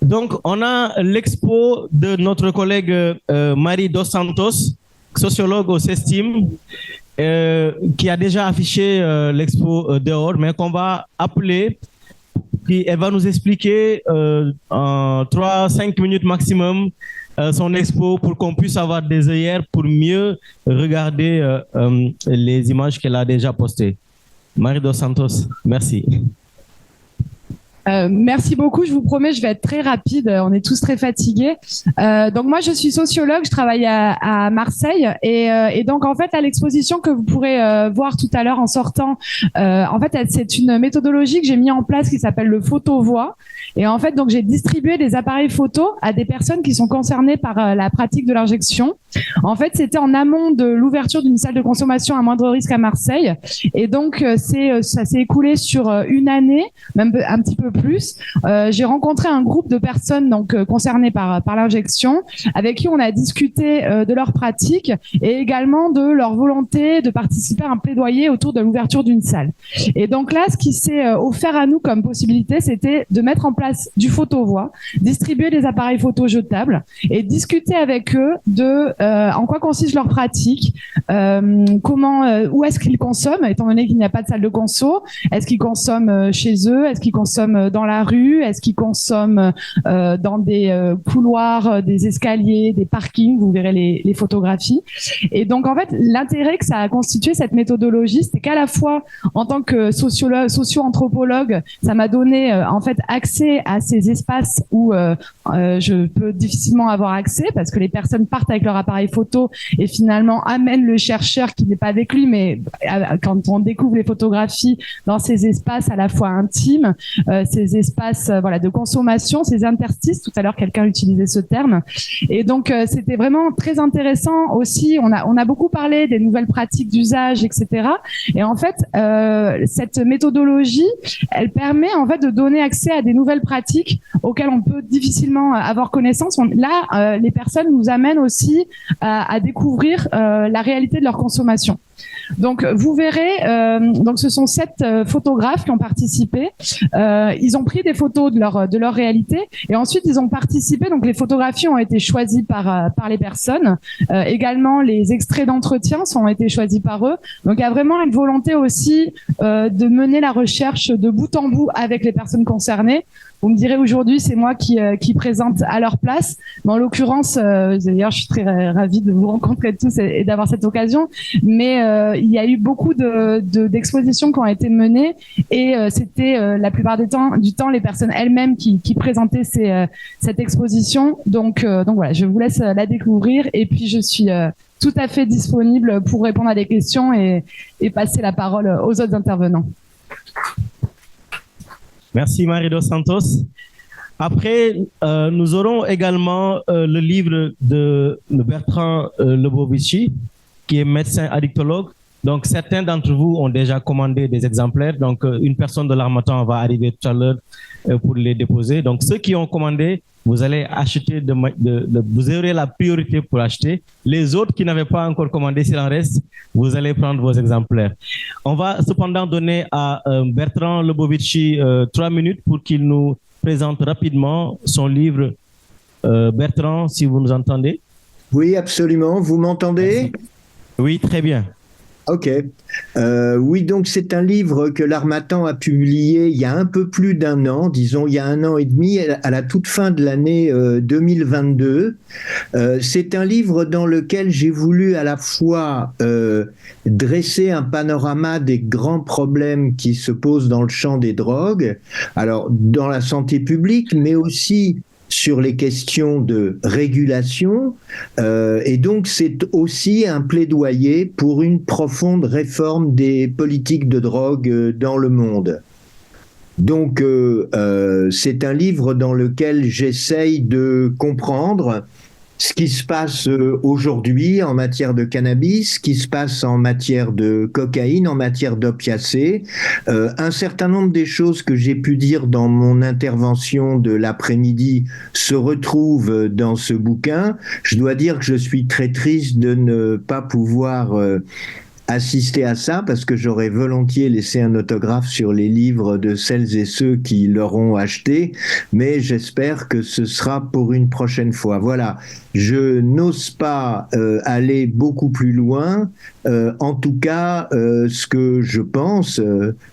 Donc, on a l'expo de notre collègue Marie Dos Santos, sociologue au CESTIM, qui a déjà affiché l'expo dehors, mais qu'on va appeler. Puis elle va nous expliquer en 3-5 minutes maximum son expo pour qu'on puisse avoir des œillères pour mieux regarder les images qu'elle a déjà postées. Marie Dos Santos, merci. Merci beaucoup, je vous promets, je vais être très rapide, on est tous très fatigués. Donc moi, je suis sociologue, je travaille à Marseille et donc en fait, à l'exposition que vous pourrez voir tout à l'heure en sortant, en fait, c'est une méthodologie que j'ai mis en place qui s'appelle le photo-voix. Et en fait, donc j'ai distribué des appareils photo à des personnes qui sont concernées par la pratique de l'injection. En fait, c'était en amont de l'ouverture d'une salle de consommation à moindre risque à Marseille. Et donc, ça s'est écoulé sur une année, même un petit peu plus. J'ai rencontré un groupe de personnes donc concernées par l'injection, avec qui on a discuté de leur pratique et également de leur volonté de participer à un plaidoyer autour de l'ouverture d'une salle. Et donc là, ce qui s'est offert à nous comme possibilité, c'était de mettre en place du photo-voix, distribuer des appareils photo jetables et discuter avec eux de en quoi consiste leur pratique, où est-ce qu'ils consomment, étant donné qu'il n'y a pas de salle de conso, est-ce qu'ils consomment chez eux, est-ce qu'ils consomment dans la rue, est-ce qu'ils consomment dans des couloirs, des escaliers, des parkings, vous verrez les photographies. Et donc en fait, l'intérêt que ça a constitué cette méthodologie, c'est qu'à la fois en tant que sociologue, socio-anthropologue, ça m'a donné en fait accès à ces espaces où je peux difficilement avoir accès parce que les personnes partent avec leur appareil photo et finalement amènent le chercheur qui n'est pas avec lui, mais quand on découvre les photographies dans ces espaces à la fois intimes, ces espaces voilà de consommation, ces interstices, tout à l'heure quelqu'un utilisait ce terme, et donc c'était vraiment très intéressant aussi. On a beaucoup parlé des nouvelles pratiques d'usage, etc. Et en fait, cette méthodologie, elle permet en fait de donner accès à des nouvelles pratiques auxquelles on peut difficilement avoir connaissance. Là, les personnes nous amènent aussi à découvrir la réalité de leur consommation. Donc, vous verrez, donc ce sont 7 photographes qui ont participé. Ils ont pris des photos de leur réalité et ensuite ils ont participé. Donc, les photographies ont été choisies par les personnes. Également, les extraits d'entretien ont été choisis par eux. Donc, il y a vraiment une volonté aussi de mener la recherche de bout en bout avec les personnes concernées. Vous me direz aujourd'hui, c'est moi qui présente à leur place. Mais en l'occurrence, d'ailleurs, je suis très ravie de vous rencontrer tous et d'avoir cette occasion. Mais il y a eu beaucoup d'expositions qui ont été menées et c'était la plupart du temps les personnes elles-mêmes qui présentaient cette exposition. Donc voilà, je vous laisse la découvrir et puis je suis tout à fait disponible pour répondre à des questions et passer la parole aux autres intervenants. Merci Marie Dos Santos. Après, nous aurons également le livre de Bertrand Lebovici, qui est médecin addictologue. Donc, certains d'entre vous ont déjà commandé des exemplaires. Donc, une personne de l'Harmattan va arriver tout à l'heure pour les déposer. Donc, ceux qui ont commandé, vous allez acheter, vous aurez la priorité pour acheter. Les autres qui n'avaient pas encore commandé, s'il en reste, vous allez prendre vos exemplaires. On va cependant donner à Bertrand Lebovici 3 minutes pour qu'il nous présente rapidement son livre. Bertrand, si vous nous entendez. Oui, absolument. Vous m'entendez? Oui, très bien. Ok. Oui, donc c'est un livre que l'Harmattan a publié il y a un peu plus d'un an, disons il y a 1 an et demi, à la toute fin de l'année 2022. C'est un livre dans lequel j'ai voulu à la fois dresser un panorama des grands problèmes qui se posent dans le champ des drogues, alors dans la santé publique, mais aussi sur les questions de régulation, et donc c'est aussi un plaidoyer pour une profonde réforme des politiques de drogue dans le monde. Donc c'est un livre dans lequel j'essaye de comprendre ce qui se passe aujourd'hui en matière de cannabis, ce qui se passe en matière de cocaïne, en matière d'opiacés. Un certain nombre des choses que j'ai pu dire dans mon intervention de l'après-midi se retrouvent dans ce bouquin. Je dois dire que je suis très triste de ne pas pouvoir assister à ça parce que j'aurais volontiers laissé un autographe sur les livres de celles et ceux qui l'auront acheté, mais j'espère que ce sera pour une prochaine fois. Voilà, je n'ose pas aller beaucoup plus loin. En tout cas, ce que je pense,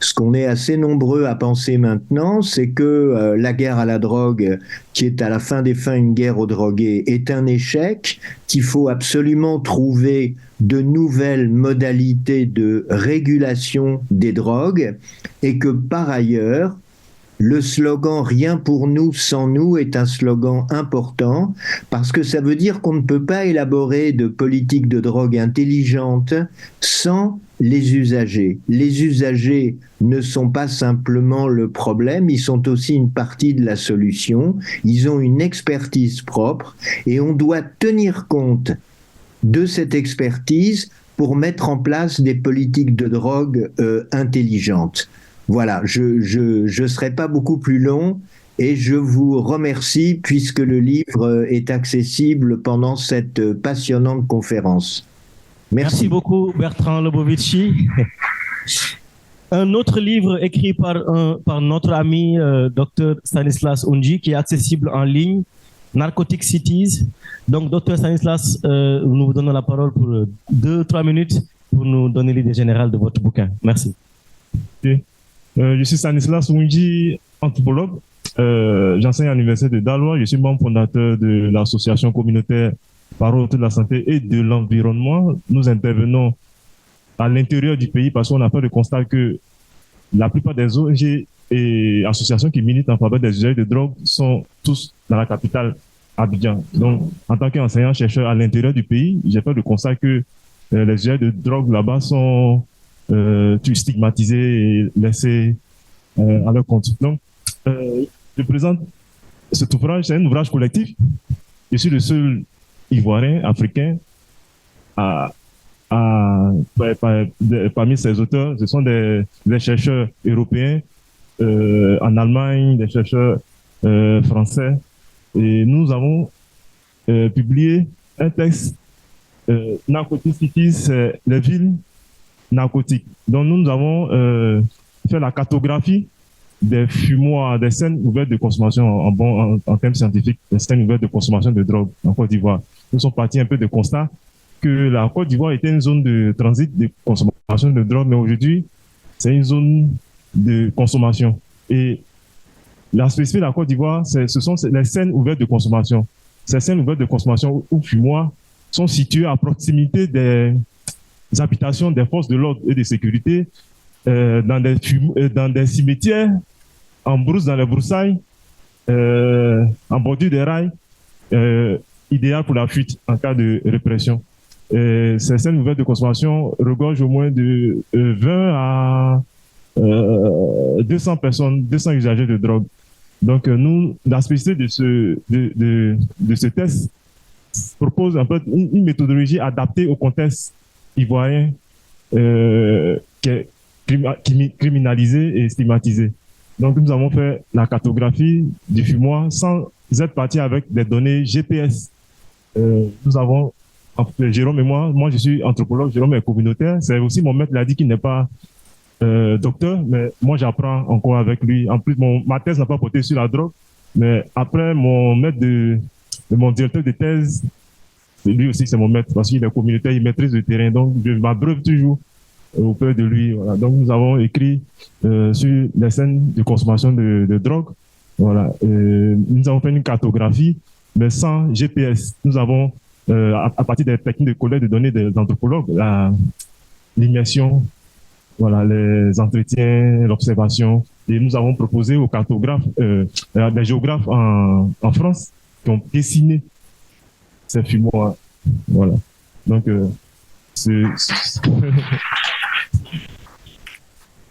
ce qu'on est assez nombreux à penser maintenant, c'est que la guerre à la drogue, qui est à la fin des fins une guerre aux drogués, est un échec, qu'il faut absolument trouver de nouvelles modalités de régulation des drogues et que par ailleurs, le slogan « Rien pour nous sans nous » est un slogan important parce que ça veut dire qu'on ne peut pas élaborer de politique de drogue intelligente sans les usagers. Les usagers ne sont pas simplement le problème, ils sont aussi une partie de la solution. Ils ont une expertise propre et on doit tenir compte de cette expertise pour mettre en place des politiques de drogue intelligentes. Voilà, je serai pas beaucoup plus long et je vous remercie puisque le livre est accessible pendant cette passionnante conférence. Merci beaucoup Bertrand Lebovici. Un autre livre écrit par notre ami Dr Stanislas Unji qui est accessible en ligne, Narcotic Cities. Donc, Dr Stanislas, nous vous donnons la parole pour 2-3 minutes pour nous donner l'idée générale de votre bouquin. Merci. Okay. Je suis Stanislas Unji, anthropologue. J'enseigne à l'Université de Daloa. Je suis membre fondateur de l'association communautaire Parole autour de la santé et de l'environnement. Nous intervenons à l'intérieur du pays parce qu'on a fait le constat que la plupart des ONG et associations qui militent en faveur des usagers de drogue sont tous dans la capitale, Abidjan. Donc, en tant qu'enseignant-chercheur à l'intérieur du pays, j'ai fait le constat que les usagers de drogue là-bas sont stigmatisés et laissés à leur compte. Donc, je présente cet ouvrage, c'est un ouvrage collectif. Je suis le seul Ivoirien, africain, parmi ces auteurs. Ce sont des chercheurs européens en Allemagne, des chercheurs français. Et nous avons publié un texte, Narcotic Cities, c'est les villes narcotiques. Donc nous avons fait la cartographie des fumoirs, des scènes ouvertes de consommation en termes scientifiques, des scènes ouvertes de consommation de drogue en Côte d'Ivoire. Nous sommes partis un peu de constat que la Côte d'Ivoire était une zone de transit de consommation de drogue, mais aujourd'hui, c'est une zone de consommation. Et la spécificité de la Côte d'Ivoire, ce sont les scènes ouvertes de consommation. Ces scènes ouvertes de consommation ou fumoirs sont situées à proximité des habitations des forces de l'ordre et de sécurité, dans des cimetières, en brousse, dans les broussailles, en bordure des rails, idéal pour la fuite en cas de répression. Ces scènes ouvertes de consommation regorgent au moins de 20 à 200 personnes, 200 usagers de drogue. Donc, nous, la spécificité de ce test propose un peu une méthodologie adaptée au contexte ivoirien qui est criminalisé et stigmatisé. Donc, nous avons fait la cartographie du fumoir sans être parti avec des données GPS. Nous avons, Jérôme et moi je suis anthropologue, Jérôme est communautaire. C'est aussi mon maître, il a dit qu'il n'est pas docteur, mais moi j'apprends encore avec lui. En plus, ma thèse n'a pas porté sur la drogue, mais après mon maître mon directeur de thèse, lui aussi c'est mon maître parce qu'il est communautaire, il maîtrise le terrain, donc je m'abreuve toujours auprès de lui. Voilà. Donc nous avons écrit sur les scènes de consommation de drogue. Voilà. Nous avons fait une cartographie, mais sans GPS. Nous avons, à partir des techniques de collecte de données des anthropologues, l'immersion, voilà, les entretiens, l'observation. Et nous avons proposé aux cartographes, des géographes en France qui ont dessiné ces fumoirs. Voilà. Donc,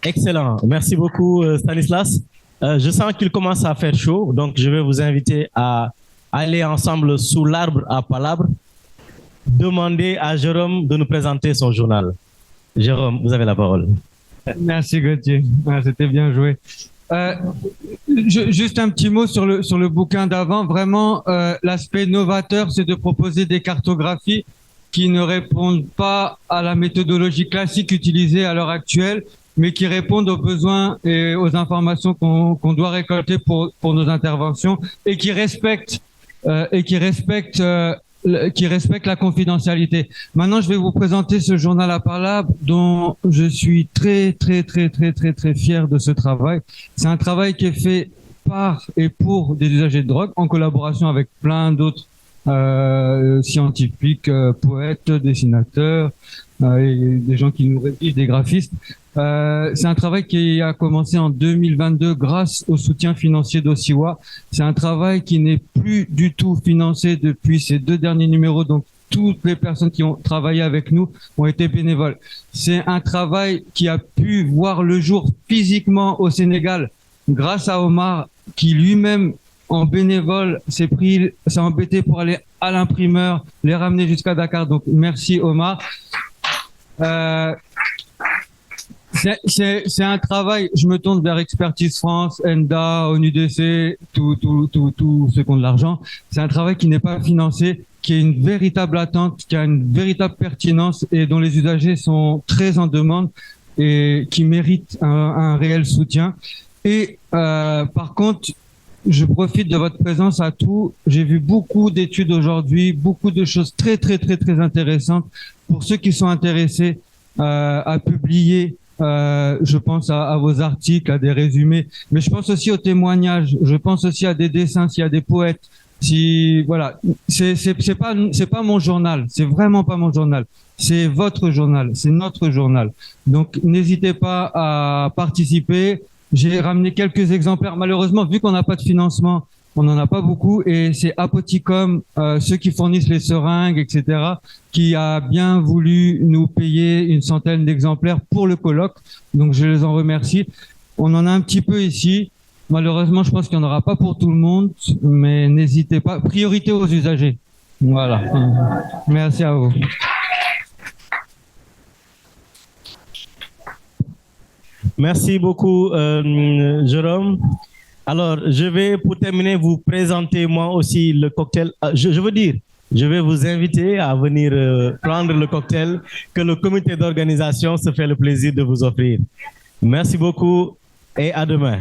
Excellent. Merci beaucoup, Stanislas. Je sens qu'il commence à faire chaud, donc je vais vous inviter à aller ensemble sous l'arbre à palabres. Demandez à Jérôme de nous présenter son journal. Jérôme, vous avez la parole. Merci Gauthier, c'était bien joué. Juste un petit mot sur le bouquin d'avant. Vraiment, l'aspect novateur, c'est de proposer des cartographies qui ne répondent pas à la méthodologie classique utilisée à l'heure actuelle, mais qui répondent aux besoins et aux informations qu'on doit récolter pour nos interventions et qui respectent la confidentialité. Maintenant, je vais vous présenter ce journal à parlable dont je suis très fier de ce travail. C'est un travail qui est fait par et pour des usagers de drogue en collaboration avec plein d'autres scientifiques, poètes, dessinateurs, et des gens qui nous rédigent, des graphistes. C'est un travail qui a commencé en 2022 grâce au soutien financier d'Osiwa. C'est un travail qui n'est plus du tout financé depuis ces 2 derniers numéros, donc toutes les personnes qui ont travaillé avec nous ont été bénévoles. C'est un travail qui a pu voir le jour physiquement au Sénégal grâce à Omar, qui lui-même en bénévole s'est embêté pour aller à l'imprimeur, les ramener jusqu'à Dakar. Donc merci Omar. C'est un travail, je me tourne vers Expertise France, ENDA, ONUDC, tous ceux qui ont de l'argent. C'est un travail qui n'est pas financé, qui est une véritable attente, qui a une véritable pertinence et dont les usagers sont très en demande et qui mérite un réel soutien. Et par contre, je profite de votre présence à tous. J'ai vu beaucoup d'études aujourd'hui, beaucoup de choses très intéressantes. Pour ceux qui sont intéressés à publier, je pense à vos articles, à des résumés, mais je pense aussi aux témoignages. Je pense aussi à des dessins, s'il y a des poètes. Si voilà, c'est pas mon journal, c'est vraiment pas mon journal. C'est votre journal, c'est notre journal. Donc n'hésitez pas à participer. J'ai ramené quelques exemplaires. Malheureusement, vu qu'on n'a pas de financement, on n'en a pas beaucoup. Et c'est Apoticom, ceux qui fournissent les seringues, etc., qui a bien voulu nous payer une centaine d'exemplaires pour le colloque. Donc, je les en remercie. On en a un petit peu ici. Malheureusement, je pense qu'il n'y en aura pas pour tout le monde, mais n'hésitez pas. Priorité aux usagers. Voilà. Merci à vous. Merci beaucoup, Jérôme. Alors, je vais, pour terminer, vous présenter moi aussi le cocktail. Je veux dire, je vais vous inviter à venir prendre le cocktail que le comité d'organisation se fait le plaisir de vous offrir. Merci beaucoup et à demain.